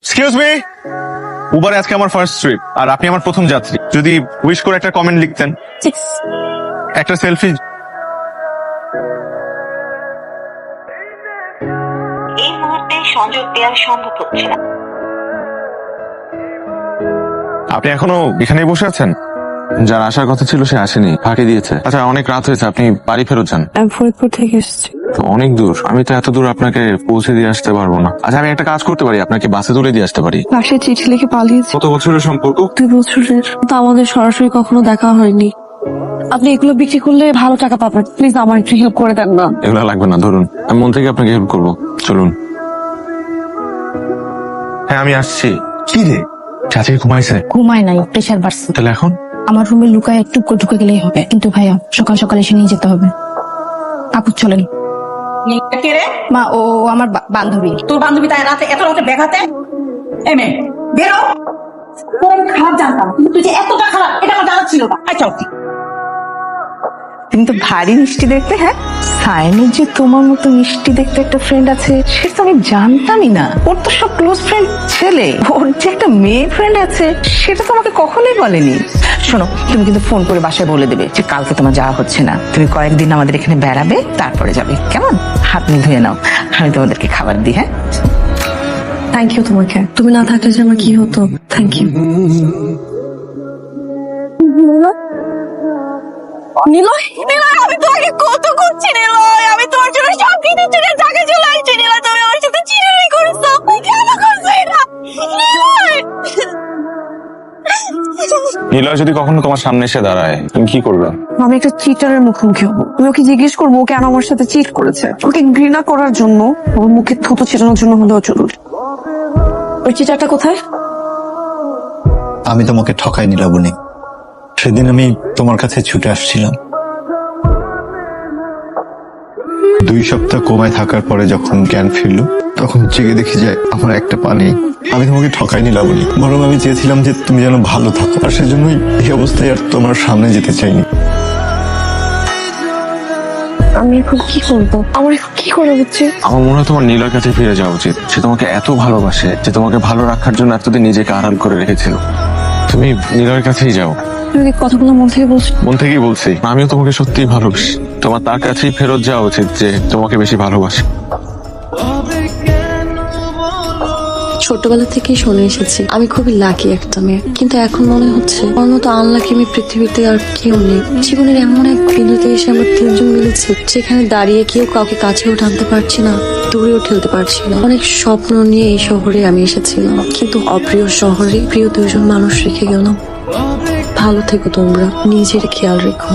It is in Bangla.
এক্সকিউজ মি, উবারে আজকে আমার ফার্স্ট ট্রিপ আর আপনি আমার প্রথম যাত্রী। যদি উইশ করে একটা কমেন্ট লিখতেন, একটা সেলফি। এই মুহূর্তে সংযোগ দেওয়া সম্ভব হচ্ছে না। আপনি এখনো এখানেই বসে আছেন? যার আসার কথা ছিল সে আসেনি, ফাঁকি দিয়েছে। আচ্ছা, অনেক রাত হয়েছে, আপনি বাড়ি ফেরত যান। আমি ফরিদপুর থেকে এসেছি। তো অনেক দূর, আমি তো এত দূর আপনাকে পৌঁছে দিয়ে আসতে পারবো না। আচ্ছা, আমি একটা কাজ করতে পারি, আপনাকে বাসে তুলে দিয়ে আসতে পারি। বাসায় চিঠি লিখে পালিয়েছি। কত বছরের সম্পর্ক? 2 বছরের। তো আমাদের সরাসরি কখনো দেখা হয়নি। আপনি এগুলো বিক্রি করলে ভালো টাকা পাবেন। প্লিজ আমার একটু হেল্প করে দেন না। এগুলো লাগবে না, ধরুন, আমি মন থেকে আপনাকে হেল্প করবো। চলুন। হ্যাঁ, আমি আসছি। কি রে, চাচি ঘুমাইছে? ঘুমায় নাই, প্রেশার বাড়ছে। তাহলে এখন আমার রুমে লুকায় একটু ঢুকে গেলেই হবে, কিন্তু ভাইয়া সকাল সকাল এসে নিয়ে যেতে হবে। আপু চলেন। কে রে? মা, ও আমার বান্ধবী। তোর বান্ধবী তাই রাতে এত রাতে দেখাতে এমে বেরো। তোর আমি খারাপ জানতাম, কিন্তু তুই যে এতটা খারাপ এটা আমার জানা ছিল না। আচ্ছা তুমি তো ভারী মিষ্টি দেখতে। হ্যাঁ, সায়নের যে তোমার মতো মিষ্টি দেখতে একটা ফ্রেন্ড আছে সেটা তো আমি জানতামই না। ওর তো সব ক্লোজ ফ্রেন্ড ছেলে। ওর যে একটা মেয়ে ফ্রেন্ড আছে সেটা তো আমাকে কখনোই বলেনি। শোনো, তুমি কিন্তু ফোন করে বাসায় বলে দেবে যে কালকে তোমার যাওয়া হচ্ছে না, তুমি কয়েকদিন আমাদের এখানে বেড়াবে, তারপরে যাবে। কেমন? হাত মুখ ধুয়ে নাও, আমি তোমাদেরকে খাবার দিই। হ্যাঁ, থ্যাংক ইউ তোমাকে। তুমি না থাকলে যে আমার কি হতো। Thank you. নিলয়, নিলয়, আমি তোমাকে কত খুঁজছি নিলয়। আমি তোমার জন্য সব কিছু ছেড়ে ঢাকা চলে আসছি নিলয়। তুমি আমার সাথে চিটারি করেছো। কেন করছো এটা নিলয়? নীলয় যদি কখনো তোমার সামনে এসে দাঁড়ায়, তুমি কি করবে? আমি একটা চিটারের মুখোমুখি হবো। আমি ওকে জিজ্ঞেস করবো ও কেন আমার সাথে চিট করেছে। ওকে ঘৃণা করার জন্য, ওর মুখে থুতু ছিটানোর জন্য হলেও জরুরি। ওই চিটারটা কোথায়? আমি তোমাকে ঠকাইনি লাবণী। সেদিন আমি তোমার কাছে ছুটে আসছিলাম। 2 সপ্তাহ কোমায় থাকার পরে যখন জ্ঞান ফিরল, তখন জেগে দেখি যে আমার একটা পা নেই। আমি তোমাকে ঠকাইনি লাবণী, বরং আমি চেয়েছিলাম যে তুমি যেন ভালো থাকো, আর সেজন্যই এই অবস্থায় আর তোমার সামনে যেতে চাইনি। আমি এখন কি করবো? আমার এখন কি করা উচিত? আমার মনে হয় তোমার নীলয়ের কাছে ফিরে যাওয়া উচিত। সে তোমাকে এত ভালোবাসে যে তোমাকে ভালো রাখার জন্য এতদিন নিজেকে আড়াল করে রেখেছিল। তুমি নীলয়ের কাছেই যাও। তুমি কি কথাগুলো মন থেকে বলছো? মন থেকেই বলছি, আমিও তোমাকে সত্যিই ভালোবাসি। তোমার তার কাছেই ফেরত যাওয়া উচিত যে তোমাকে বেশি ভালোবাসে। ছোটবেলা থেকেই শুনে এসেছি আমি খুবই লাকি একটা মেয়ে, কিন্তু এখন মনে হচ্ছে আমার মতো আনলাকি আমি পৃথিবীতে আর কেউ নেই। জীবনের এমন এক বিন্দুতে এসে আমরা 3 জন মিলেছি যেখানে দাঁড়িয়ে কেউ কাউকে কাছেও টানতে পারছি না, দূরেও ঠেলতে পারছি না। অনেক স্বপ্ন নিয়ে এই শহরে আমি এসেছিলাম, কিন্তু অপ্রিয় শহরে প্রিয় 2 জন মানুষ রেখে গেলাম। ভালো থেকো তোমরা, নিজের খেয়াল রেখো।